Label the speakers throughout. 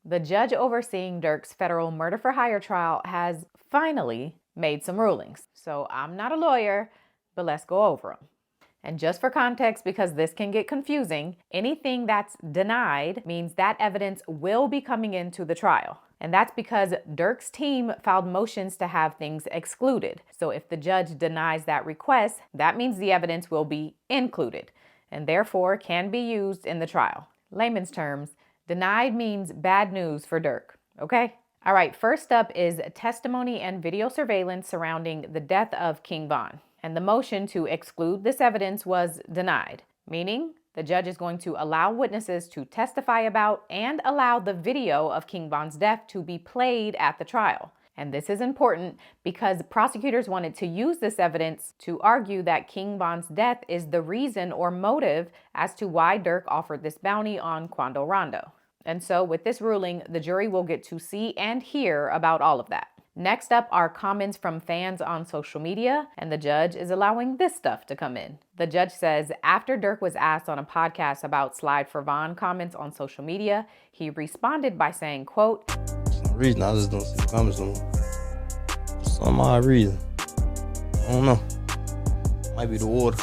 Speaker 1: The judge overseeing Durk's federal murder for hire trial has finally made some rulings. So I'm not a lawyer, but let's go over them. And just for context, because this can get confusing, anything that's denied means that evidence will be coming into the trial. And that's because Durk's team filed motions to have things excluded. So if the judge denies that request, that means the evidence will be included and therefore can be used in the trial. Layman's terms, denied means bad news for Durk, okay? All right, first up is testimony and video surveillance surrounding the death of King Von. And the motion to exclude this evidence was denied, meaning the judge is going to allow witnesses to testify about and allow the video of King Von's death to be played at the trial. And this is important because prosecutors wanted to use this evidence to argue that King Von's death is the reason or motive as to why Durk offered this bounty on Quando Rondo. And so with this ruling, the jury will get to see and hear about all of that. Next up are comments from fans on social media, and the judge is allowing this stuff to come in. The judge says after Durk was asked on a podcast about Slide for Von comments on social media, he responded by saying, quote,
Speaker 2: "For some reason, I just don't see the comments no more. For some odd reason. I don't know. Might be the water."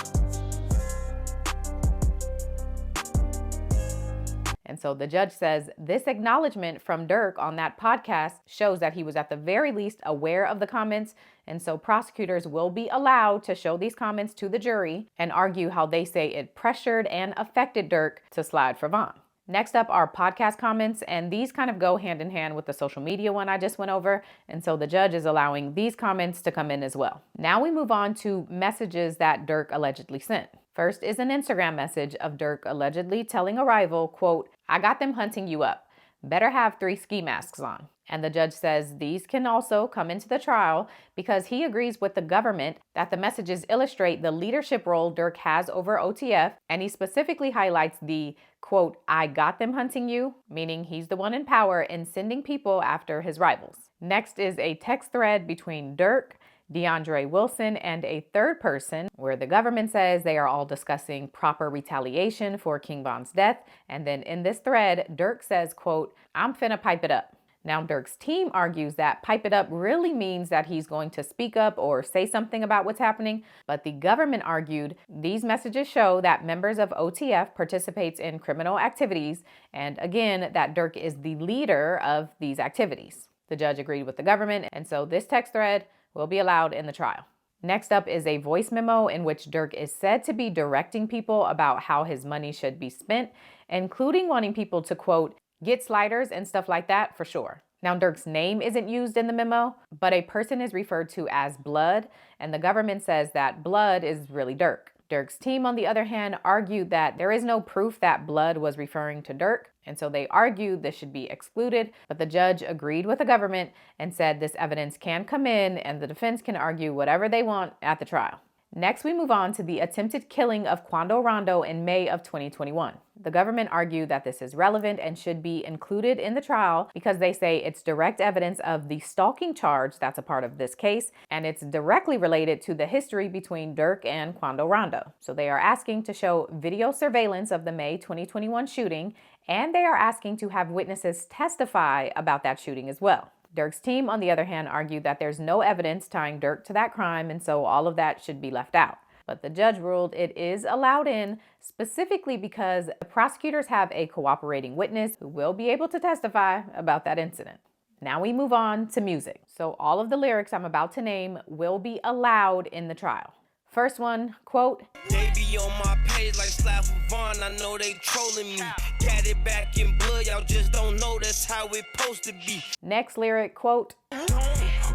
Speaker 1: And so the judge says this acknowledgement from Durk on that podcast shows that he was at the very least aware of the comments. And so prosecutors will be allowed to show these comments to the jury and argue how they say it pressured and affected Durk to slide for Von. Next up are podcast comments, and these kind of go hand in hand with the social media one I just went over. And so the judge is allowing these comments to come in as well. Now we move on to messages that Durk allegedly sent. First is an Instagram message of Durk allegedly telling a rival, quote, "I got them hunting you up. Better have 3 ski masks on." And the judge says these can also come into the trial because he agrees with the government that the messages illustrate the leadership role Durk has over OTF, and he specifically highlights the, quote, "I got them hunting you," meaning he's the one in power in sending people after his rivals. Next is a text thread between Durk, DeAndre Wilson, and a third person where the government says they are all discussing proper retaliation for King Von's death. And then in this thread, Durk says, quote, "I'm finna pipe it up." Now, Durk's team argues that pipe it up really means that he's going to speak up or say something about what's happening. But the government argued these messages show that members of OTF participates in criminal activities. And again, that Durk is the leader of these activities. The judge agreed with the government. And so this text thread will be allowed in the trial. Next up is a voice memo in which Durk is said to be directing people about how his money should be spent, including wanting people to, quote, "get sliders and stuff like that for sure." Now, Durk's name isn't used in the memo, but a person is referred to as Blood, and the government says that Blood is really Durk. Durk's team, on the other hand, argued that there is no proof that Blood was referring to Durk, and so they argued this should be excluded, but the judge agreed with the government and said this evidence can come in and the defense can argue whatever they want at the trial. Next, we move on to the attempted killing of Quando Rondo in May of 2021. The government argued that this is relevant and should be included in the trial because they say it's direct evidence of the stalking charge that's a part of this case, and it's directly related to the history between Durk and Quando Rondo. So they are asking to show video surveillance of the May 2021 shooting, and they are asking to have witnesses testify about that shooting as well. Durk's team, on the other hand, argued that there's no evidence tying Durk to that crime, and so all of that should be left out. But the judge ruled it is allowed in specifically because the prosecutors have a cooperating witness who will be able to testify about that incident. Now we move on to music. So all of the lyrics I'm about to name will be allowed in the trial. First one, quote,
Speaker 3: "They be on my page like Slide for Von, I know they trolling me. Got it back in blood, y'all just don't know that's how it supposed to be."
Speaker 1: Next lyric, quote,
Speaker 3: "Don't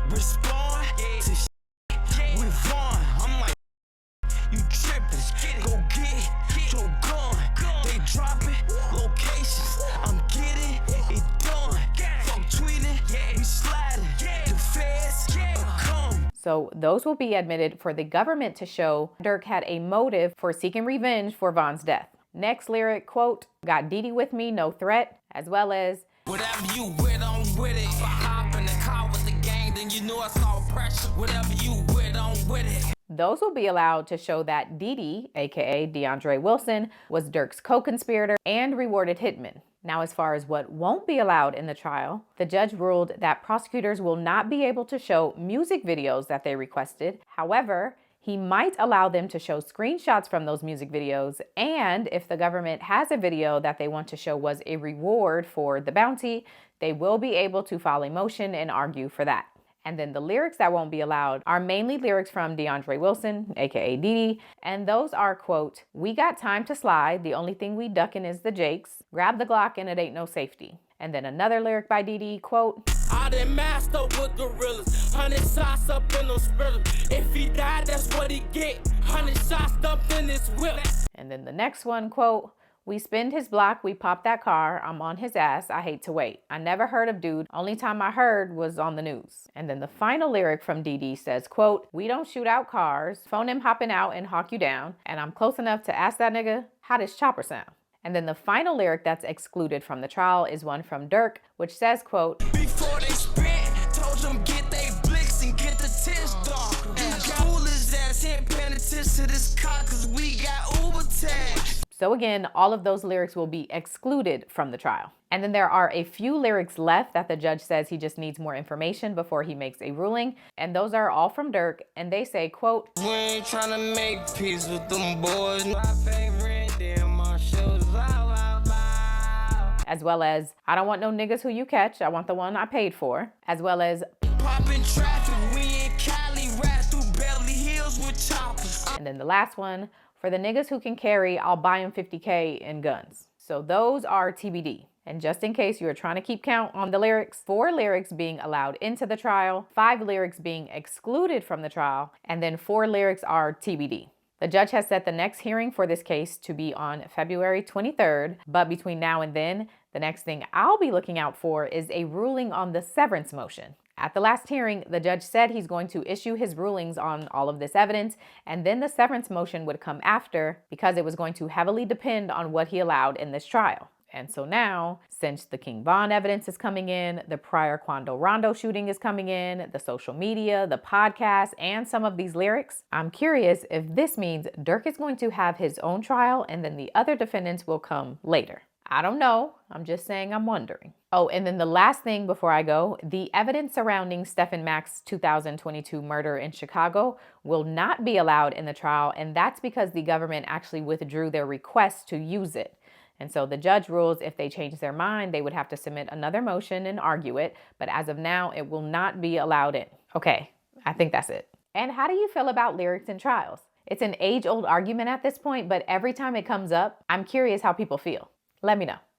Speaker 3: respond to with Von." I'm like, "You trippin', go get your gun." They dropping locations, I'm getting it done. Fuck tweeting, we sliding, the feds come.
Speaker 1: So those will be admitted for the government to show Durk had a motive for seeking revenge for Von's death. Next lyric, quote, "Got Didi with me, no threat," as well as,
Speaker 3: "Whatever you with, I'm with it. If I hop in the car with the gang, then you know it's all pressure. Whatever you with, I'm with it."
Speaker 1: Those will be allowed to show that Didi, aka DeAndre Wilson, was Durk's co-conspirator and rewarded hitman. Now, as far as what won't be allowed in the trial, the judge ruled that prosecutors will not be able to show music videos that they requested. However, he might allow them to show screenshots from those music videos, and if the government has a video that they want to show was a reward for the bounty, they will be able to file a motion and argue for that. And then the lyrics that won't be allowed are mainly lyrics from DeAndre Wilson, aka Didi, and those are, quote, "We got time to slide, the only thing we duckin' is the jakes, grab the Glock and it ain't no safety." And then another lyric by Didi, quote,
Speaker 3: I done masked up with gorillas, 100 shots up in those spirits. If he died, that's what he get, 100 shots dumped in his whip.
Speaker 1: And then the next one, quote, "We spinned his block, we popped that car, I'm on his ass, I hate to wait. I never heard of dude, only time I heard was on the news." And then the final lyric from Didi says, quote, "We don't shoot out cars, phone him hopping out and hawk you down, and I'm close enough to ask that nigga, how does chopper sound?" And then the final lyric that's excluded from the trial is one from Durk, which says, quote,
Speaker 3: Before they spent, told them get they blicks and get the tits dark. Fool his ass, ain't paying attention to this cock, cause we got Uber tags.
Speaker 1: So again, all of those lyrics will be excluded from the trial. And then there are a few lyrics left that the judge says he just needs more information before he makes a ruling. And those are all from Durk. And they say, quote,
Speaker 3: We ain't tryna make peace with them boys. My favorite, damn, my shows,
Speaker 1: as well as, "I don't want no niggas who you catch, I want the one I paid for," as well as,
Speaker 3: poppin' traffic, we in Cali, rap through Beverly Hills with choppers.
Speaker 1: and then the last one, "For the niggas who can carry, I'll buy them 50K in guns." So those are TBD. And just in case you are trying to keep count on the lyrics, 4 lyrics being allowed into the trial, 5 lyrics being excluded from the trial, and then 4 lyrics are TBD. The judge has set the next hearing for this case to be on February 23rd, but between now and then, the next thing I'll be looking out for is a ruling on the severance motion. At the last hearing, the judge said he's going to issue his rulings on all of this evidence, and then the severance motion would come after because it was going to heavily depend on what he allowed in this trial. And so now, since the King Von evidence is coming in, the prior Quando Rondo shooting is coming in, the social media, the podcast, and some of these lyrics, I'm curious if this means Durk is going to have his own trial and then the other defendants will come later. I don't know. I'm just saying I'm wondering. Oh, and then the last thing before I go, the evidence surrounding Stefan Mack's 2022 murder in Chicago will not be allowed in the trial, and that's because the government actually withdrew their request to use it. And so the judge rules if they change their mind, they would have to submit another motion and argue it. But as of now, it will not be allowed in. Okay, I think that's it. And how do you feel about lyrics in trials? It's an age-old argument at this point, but every time it comes up, I'm curious how people feel. Let me know.